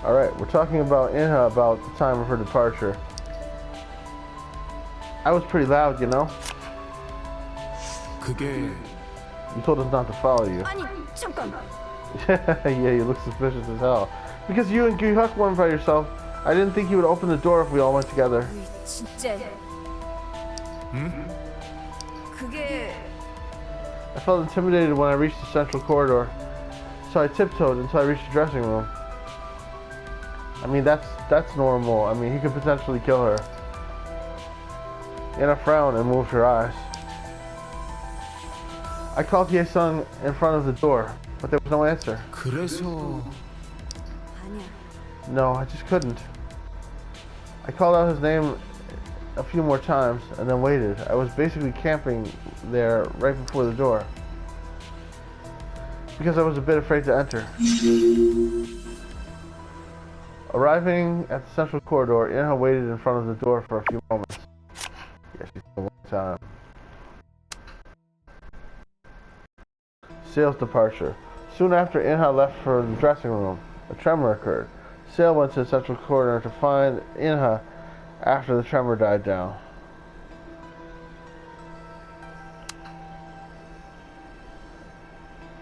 Alright, we're talking about Inha about the time of her departure. I was pretty loud, you know? 그게 You told us not to follow you. 아니, 잠깐. Yeah, you look suspicious as hell. Because you and Gyuhyuk went by yourself, I didn't think you would open the door if we all went together. 진짜. 그게 I felt intimidated when I reached the central corridor, so I tiptoed until I reached the dressing room. I mean, that's normal. I mean, he could potentially kill her. Anna frowned and moved her eyes. I called Ye-sung in front of the door, but there was no answer. 그래서 아니야. No, I just couldn't. I called out his name a few more times and then waited. I was basically camping there right before the door because I was a bit afraid to enter. Arriving at the central corridor, Inha waited in front of the door for a few moments. Yeah, she took a long time. Sale's departure. Soon after Inha left for the dressing room, a tremor occurred. Sale went to the central corridor to find Inha after the tremor died down.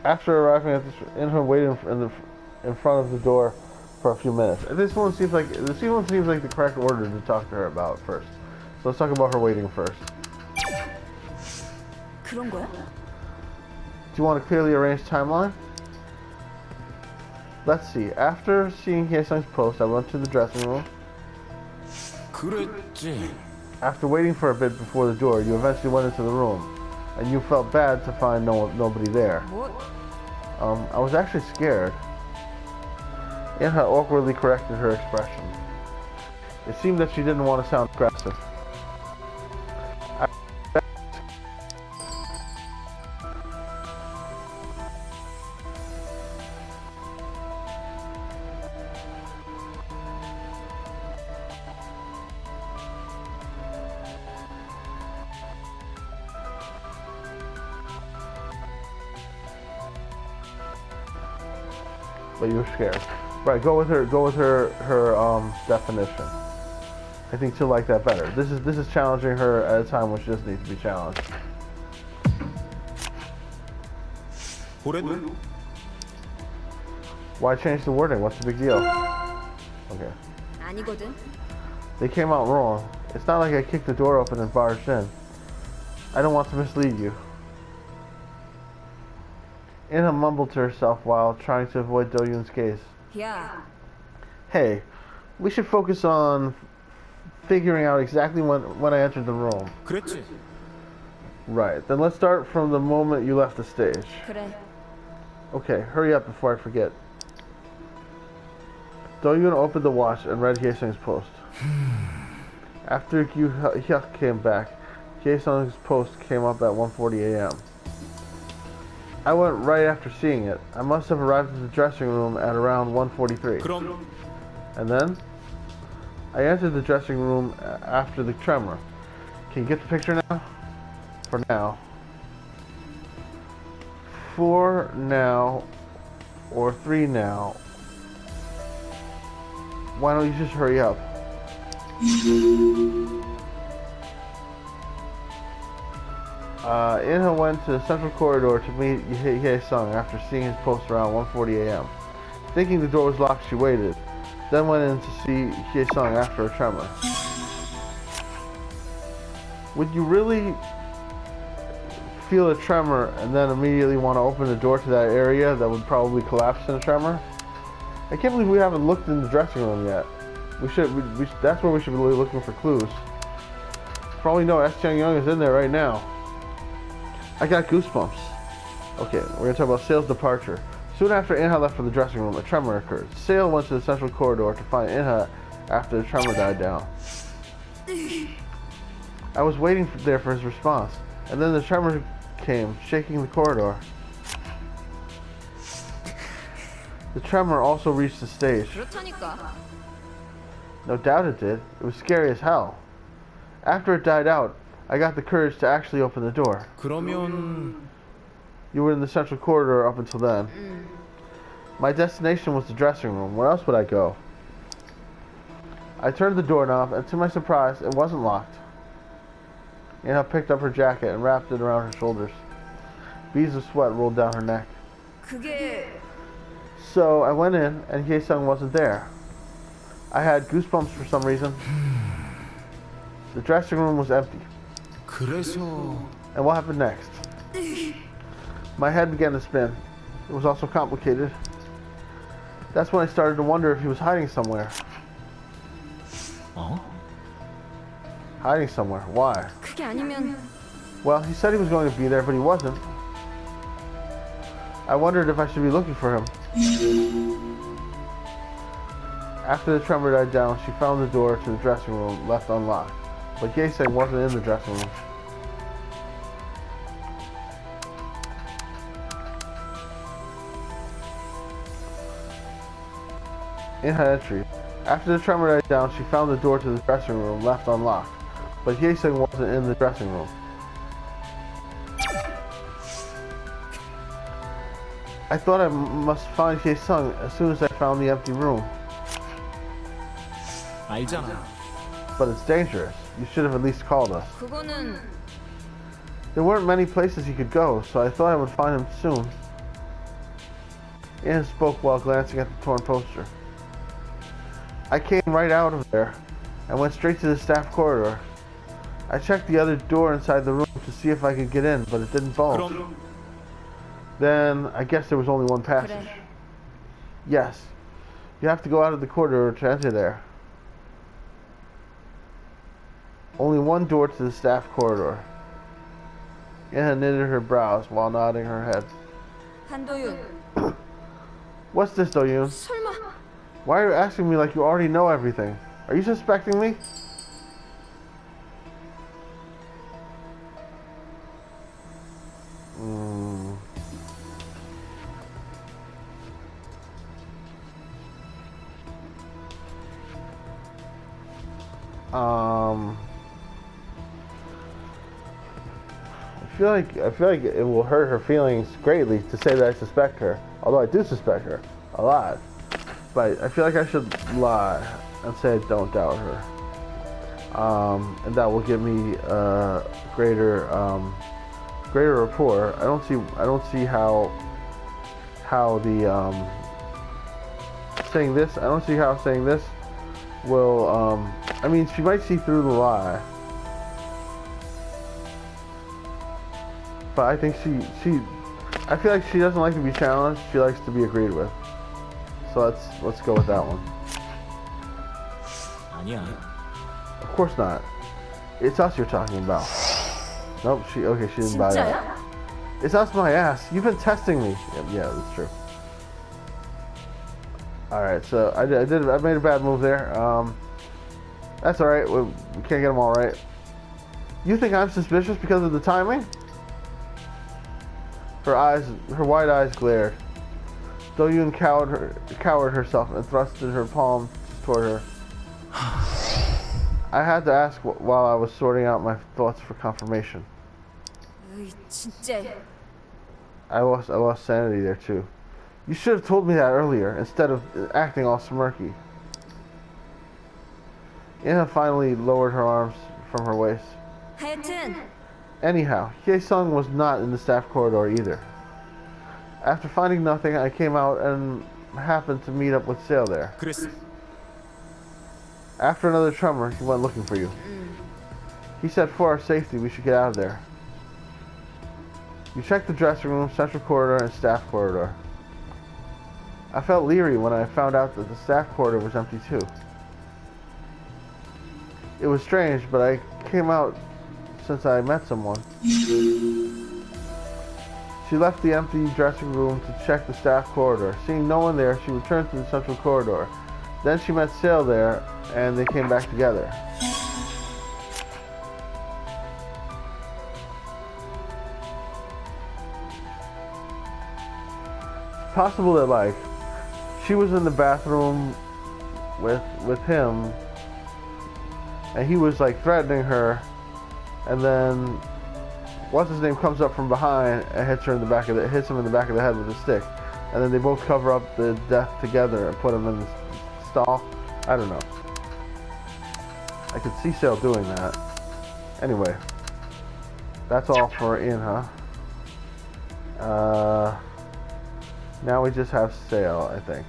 After arriving at this, Inha waited in front of the door for a few minutes. This one seems like the correct order to talk to her about first. So let's talk about her waiting first. 그런 거야? Do you want a clearly arranged timeline? Let's see. After seeing Hye-sung's post, I went to the dressing room. 그랬지. After waiting for a bit before the door, you eventually went into the room, and you felt bad to find nobody there. 뭐? I was actually scared. Inha awkwardly corrected her expression. It seemed that she didn't want to sound aggressive. But you were scared. Right, go with her definition. I think she'll like that better. This is challenging her at a time when she just needs to be challenged. 올해는 Why change the wording? What's the big deal? Okay. 아니거든. They came out wrong. It's not like I kicked the door open and barged in. I don't want to mislead you. Inha mumbled to herself while trying to avoid Do-yoon's gaze. 야, Hey, we should focus on figuring out exactly when I entered the room. 그랬지. Right, then let's start from the moment you left the stage. 그래. Okay, hurry up before I forget. Do-yoon opened the watch and read Hye-sung's post. After Gyuhyuk came back, Hye-sung's post came up at 1:40 a.m. I went right after seeing it. I must have arrived at the dressing room at around 1:43. 그럼 And then, I entered the dressing room after the tremor. Can you get the picture now? For now. 4 now, or 3 now. Why don't you just hurry up? Inha went to the central corridor to meet Hye-sung after seeing his post around 1:40 a.m. Thinking the door was locked, she waited, then went in to see Hye-sung after a tremor. Would you really feel a tremor and then immediately want to open the door to that area that would probably collapse in a tremor? I can't believe we haven't looked in the dressing room yet. That's where we should be looking for clues. For all we know, S. Chang-young is in there right now. I got goosebumps. Okay, we're gonna talk about Sale's departure. Soon after Inha left for the dressing room, a tremor occurred. Sale went to the central corridor to find Inha after the tremor died down. I was waiting there for his response, and then the tremor came, shaking the corridor. The tremor also reached the stage. 그렇다니까. No doubt it did. It was scary as hell. After it died out, I got the courage to actually open the door. 그러면 You were in the central corridor up until then. My destination was the dressing room. Where else would I go? I turned the doorknob, and to my surprise, it wasn't locked. Anna picked up her jacket and wrapped it around her shoulders. Beads of sweat rolled down her neck. 그게 So I went in, and Hye-sung wasn't there. I had goosebumps for some reason. The dressing room was empty. 그래서 And what happened next? My head began to spin. It was also complicated. That's when I started to wonder if he was hiding somewhere. 어? Hiding somewhere. Why? 그게 아니면 Well, he said he was going to be there, but he wasn't. I wondered if I should be looking for him. After the tremor died down, she found the door to the dressing room left unlocked. But Hye-sung wasn't in the dressing room. In her entry, after the tremor died down, she found the door to the dressing room left unlocked. But Hye-sung wasn't in the dressing room. I thought I must find Hye-sung as soon as I found the empty room. 알잖아. But it's dangerous. You should have at least called us. 그거는 There weren't many places he could go, so I thought I would find him soon. Anne spoke while glancing at the torn poster. I came right out of there and went straight to the staff corridor. I checked the other door inside the room to see if I could get in, but it didn't bulge. 그럼 Then I guess there was only one passage. 그래. Yes. You have to go out of the corridor to enter there. Only one door to the staff corridor. Anna knitted her brows while nodding her head. 한도윤. What's this, Do-yoon? 설마 Why are you asking me like you already know everything? Are you suspecting me? Hmm. I feel like it will hurt her feelings greatly to say that I suspect her. Although I do suspect her a lot. But I feel like I should lie and say I don't doubt her. And that will give me greater rapport. I don't see how the saying this. I don't see how saying this will. I mean, she might see through the lie. But I think I feel like she doesn't like to be challenged. She likes to be agreed with. So let's go with that one. 아니야. Of course not. It's us you're talking about. Nope. She didn't buy that. 진짜야? It's us, my ass. You've been testing me. Yeah, that's true. All right. So I made a bad move there. That's all right. We can't get them all right. You think I'm suspicious because of the timing? Her wide eyes glared. Do-yoon cowered herself and thrusted her palm toward her. I had to ask while I was sorting out my thoughts for confirmation. 으이, 진짜. I lost sanity there too. You should have told me that earlier instead of acting all smirky. Anna finally lowered her arms from her waist. 하여튼 Anyhow, Hye-sung was not in the staff corridor either. After finding nothing, I came out and happened to meet up with Sale there. 그랬어. After another tremor, he went looking for you. He said for our safety, we should get out of there. You checked the dressing room, central corridor, and staff corridor. I felt leery when I found out that the staff corridor was empty too. It was strange, but I came out since I met someone. She left the empty dressing room to check the staff corridor. Seeing no one there, she returned to the central corridor. Then she met Sale there, and they came back together. It's possible that, like, she was in the bathroom with him, and he was, like, threatening her, and then what's his name comes up from behind and hits him in the back of the head with a stick, and then they both cover up the death together and put him in the stall. I don't know. I could see Sale doing that. Anyway, that's all for in, huh? Now we just have Sale, I think.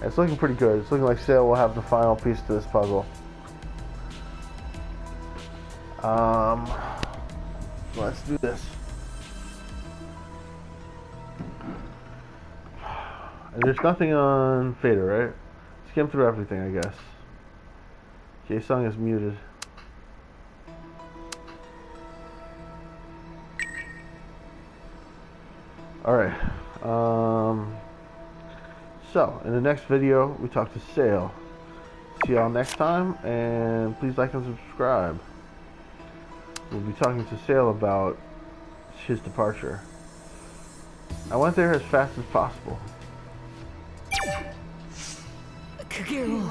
It's looking pretty good. It's looking like Sale will have the final piece to this puzzle. Let's do this. And there's nothing on Fader, right? Skim through everything, I guess. Jae-sung is muted. Alright. So, in the next video, we talk to Sale. See y'all next time, and please like and subscribe. We'll be talking to Sale about his departure. I went there as fast as possible. 그게요.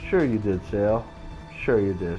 Sure you did, Sale. Sure you did.